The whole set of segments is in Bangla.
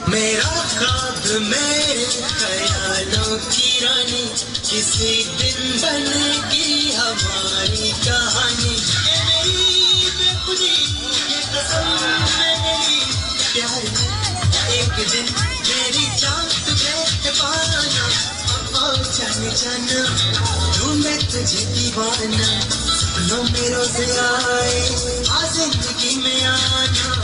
मेरा ख्वाब मेरे ख्यालों की रानी, किसी दिन बनेगी हमारी कहानी। ये मेरी बेखुदी, ये कसम मेरी प्यार, एक दिन मेरी जान तुझे पाना। जाने जाना ढूंढे तुझे दीवाना, सपनों में रोज आए आ जिंदगी में आना।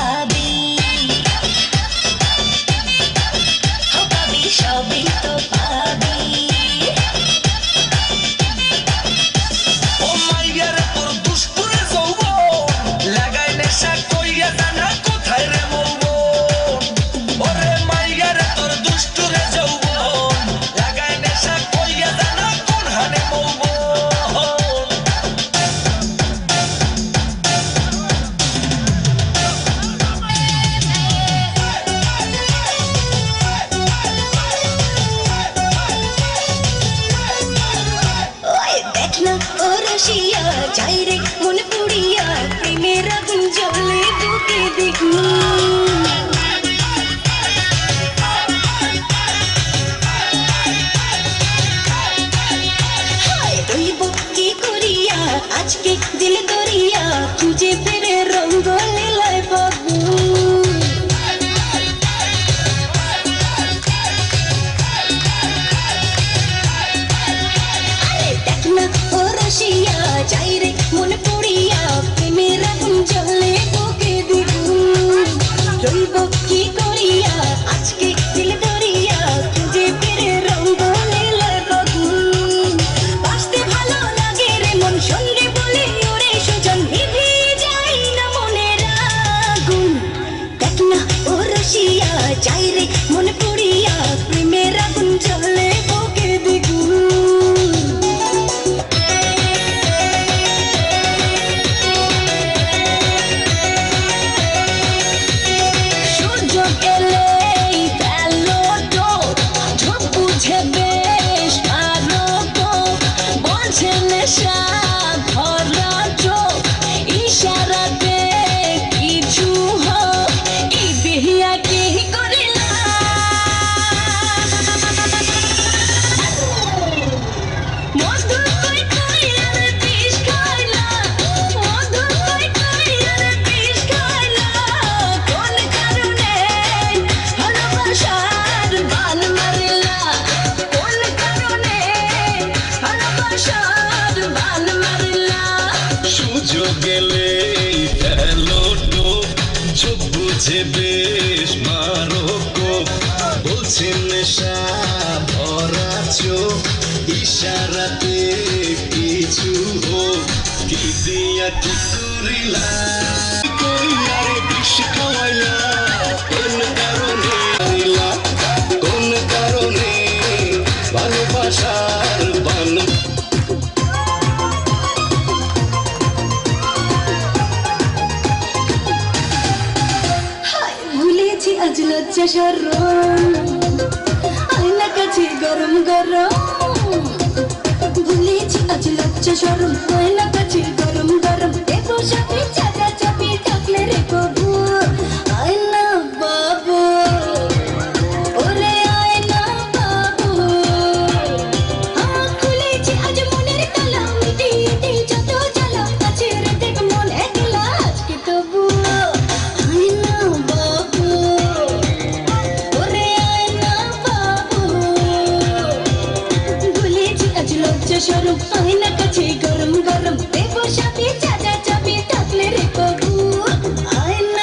পাবি, পাবি সবই তো পাবি। ও মাইয়ার তোর দুষ্টুরে যৌবন লাগাই নেশা কইয়া জানা কোথায় রে মৌবন। ওরে মাইয়ার তোর দুষ্টুরে যৌবন লাগাই নেশা কইয়া জানা কোন হানে মৌবন। ওই দেখ না ও রসিয়া যাই রে মন পুড়িয়া প্রেমের আগুন জ্বলে বুকে দেখুন। রইব কি করিয়া আজকে দিল দরিয়া খুঁজে ফেরে রঙ্গ লীলায় বাবু। দেখ না ও রসিয়া যাই রে মন পড়িয়া প্রেমের আগুন জ্বলে বুকে দ্বিগুণ। রইব কি করিয়া আজকে দিল দরিয়া খুঁজে ফেরে রঙ্গ লীলায় বাগুন। বাঁচতে ভালো লাগে রে মন সন্ধে বলে ওরে সুজন নিভে যায় না মনের আগুন। দেখ না ও রসিয়া যাই রে মন পড়িয়া প্রেমের আগুন জ্বলে বুকে দ্বিগুণ। সুযোগ এলেই ফেলো টোপ, ঝোপ বুঝে বেশ মারো কোপ। বলছে নেশা ভরা চোখ, ইশারাতে কিছু হোক। এই বিহিয়া কি করিলা মধু কই কই আর বিষ খাইলা, মধু কই কই আর বিষ খাইলা। কোন কারণে ভালোবাসার বান মারিলা, কোন কারণে ভালোবাসার বান মারিলা। সুযোগ এলে ফেলো টোপ, চোখ বুঝে বেশ মারো কোপ। বলছে নেশা ভরা চোখ, ইশারাতে কিছু হোক। কি দিয়া কি করিলা কইয়ারে বিষ খাওয়াইলা, কোন কারণে মারিলা, কোন কারণে ভালোবাসার বান। ভুলেছি আজ লজ্জা শরম, আয়না কাছে গরম গরম। ভুলেছি আজ লজ্জা শরম, আয়না কাছে গরম গরম। দেখো সাথে চাচা চাপি ডাকলে রে বাবু, আয়না বাবু, ওরে আয়না বাবু। খুলেছি আজ মনের তালা, মিটিয়ে দিই যত জ্বালা। কাছে রে দেখ মন একলা আজকে তবু, আয়না বাবু, ওরে আয়না বাবু। ভুলেছি আজ লজ্জা শরম, আয়না কাছে গরম গরম। দেব সাথে চাচা চাপি ডাকলে রে বাবু, আয়না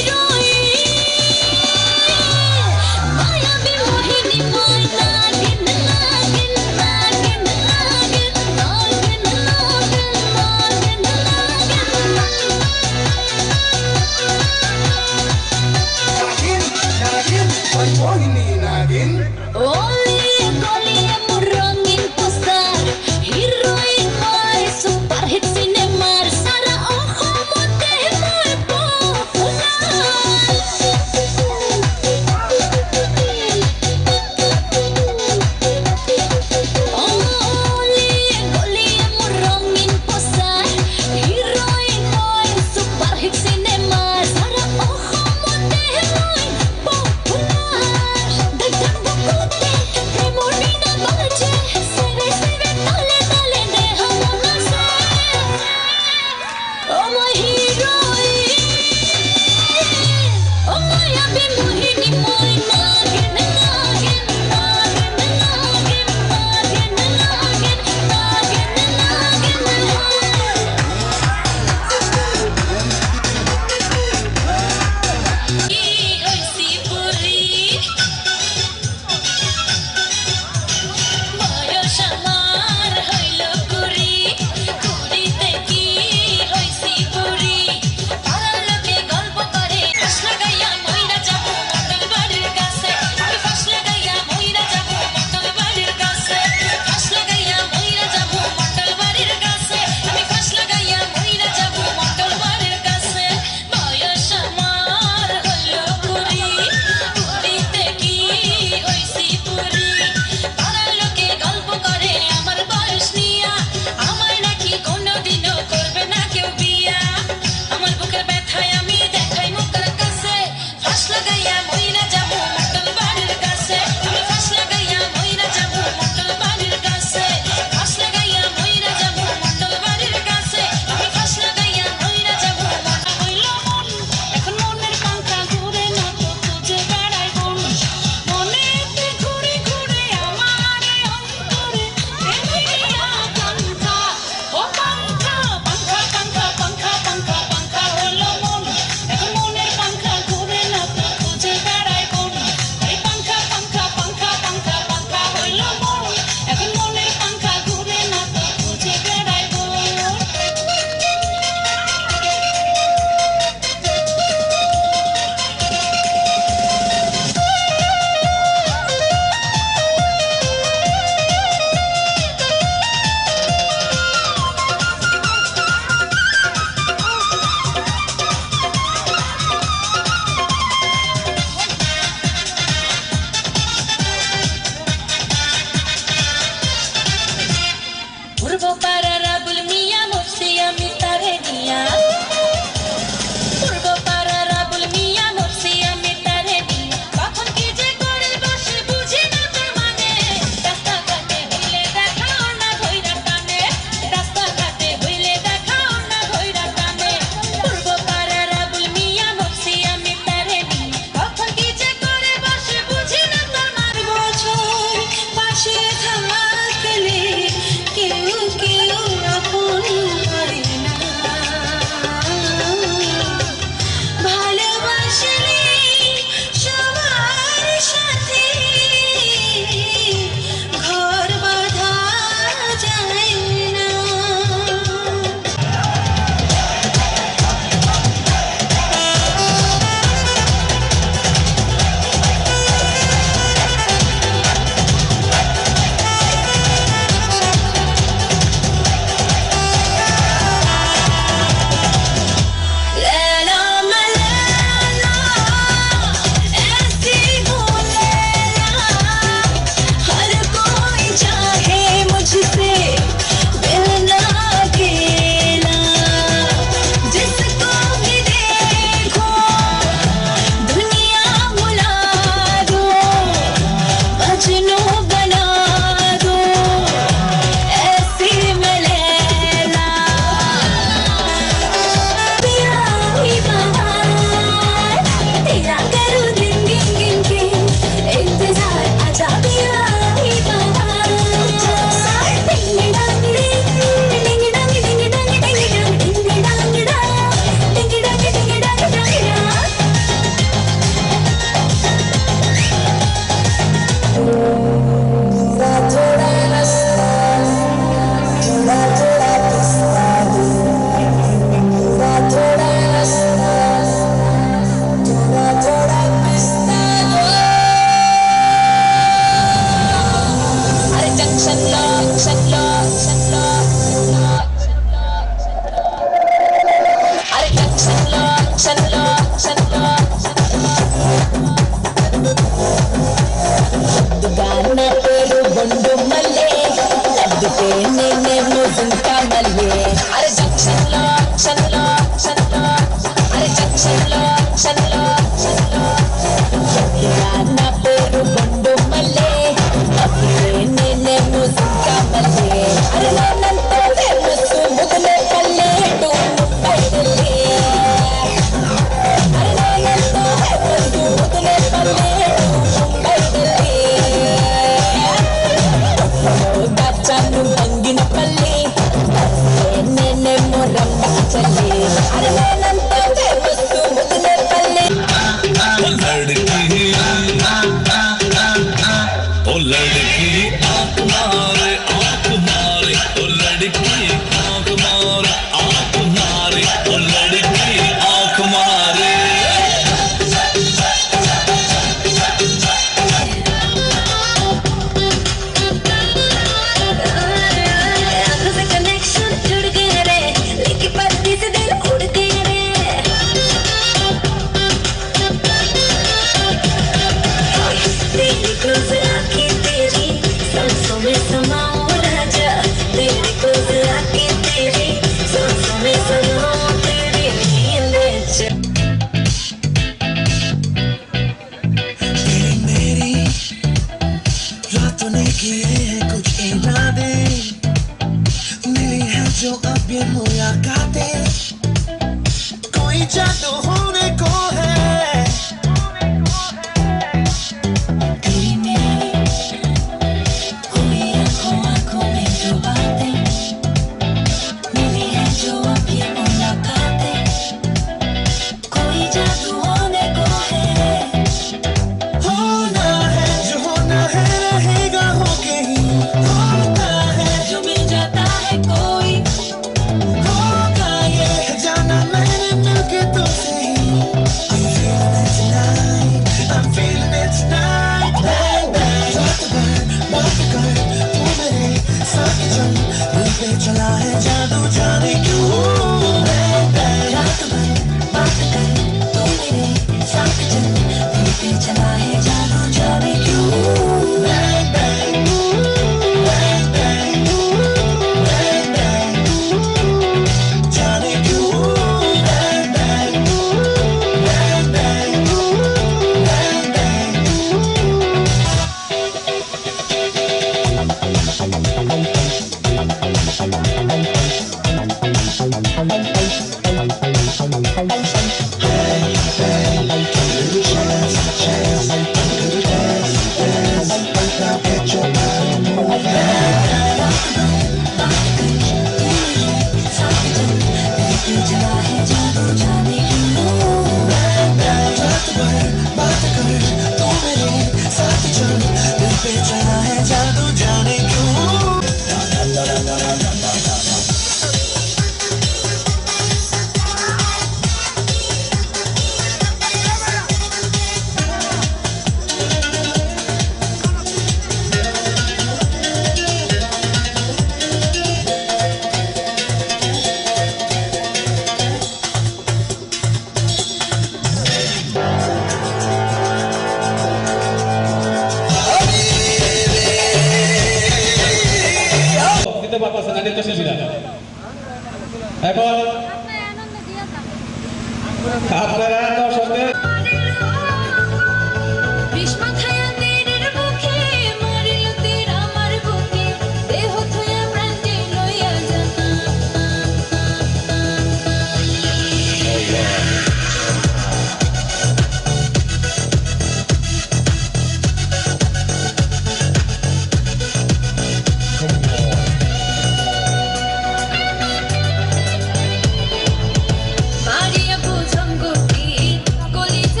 Maria Bujangoti, Kolija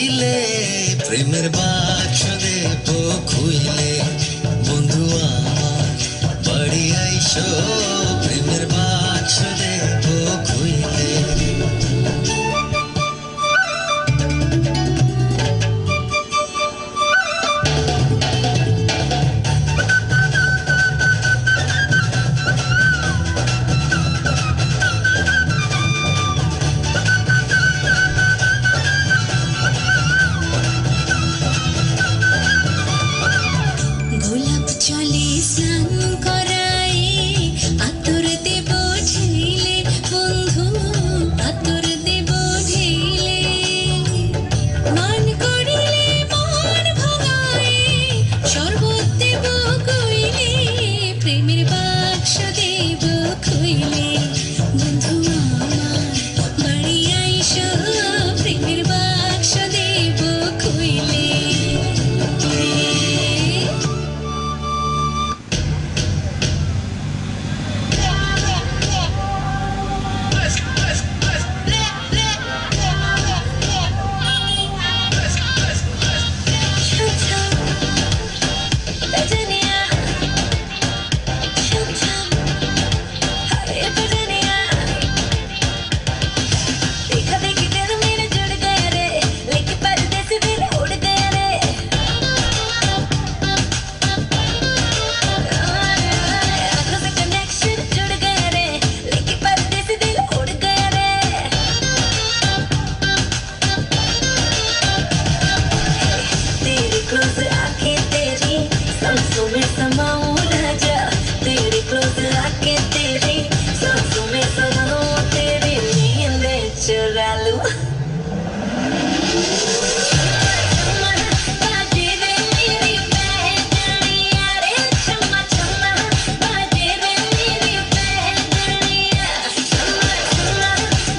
চাইলে প্রেমের বাক্স দেব খুইলে বন্ধু আমার বাড়ি আইসো প্রেমের বাক্স দেব খুইলে গোলাপ চলে স্নান করাই আতর দেব ঢেলে বন্ধু আতর দেব ঢেলে মান করিলে মন ভাঙাই শরবত দেব কইলে প্রেমের বাক্স দেব খুইলে বন্ধু আমার বাড়ি আইসো প্রেমের বাক্স দেব খুইলে सांसों में समाऊं राजा तेरे क्लोज आके तेरी सांसों में समाऊं तेरी नींद चुरा लूं बाजे रे मेरी बैजनिया रे चम्मा चम्मा बाजे रे मेरी बैजनिया चम्मा चम्मा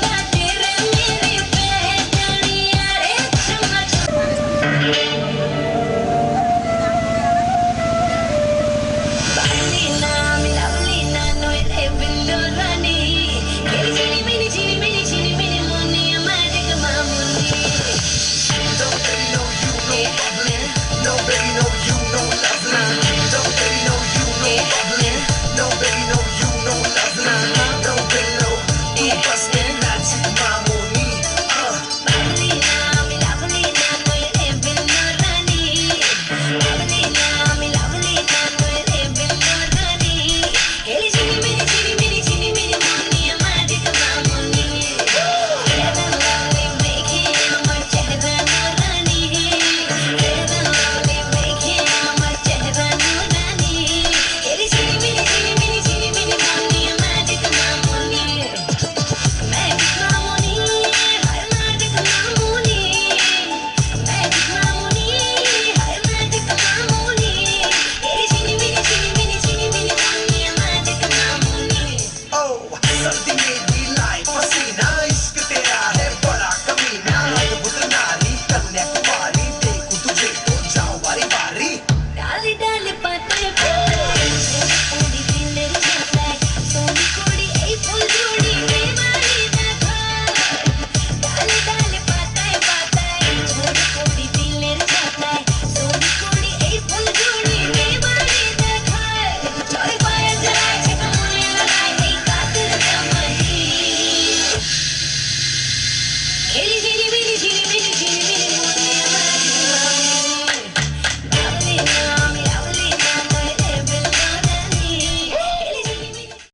बाजे रे मेरी बैजनिया रे चम्मा चम्मा Something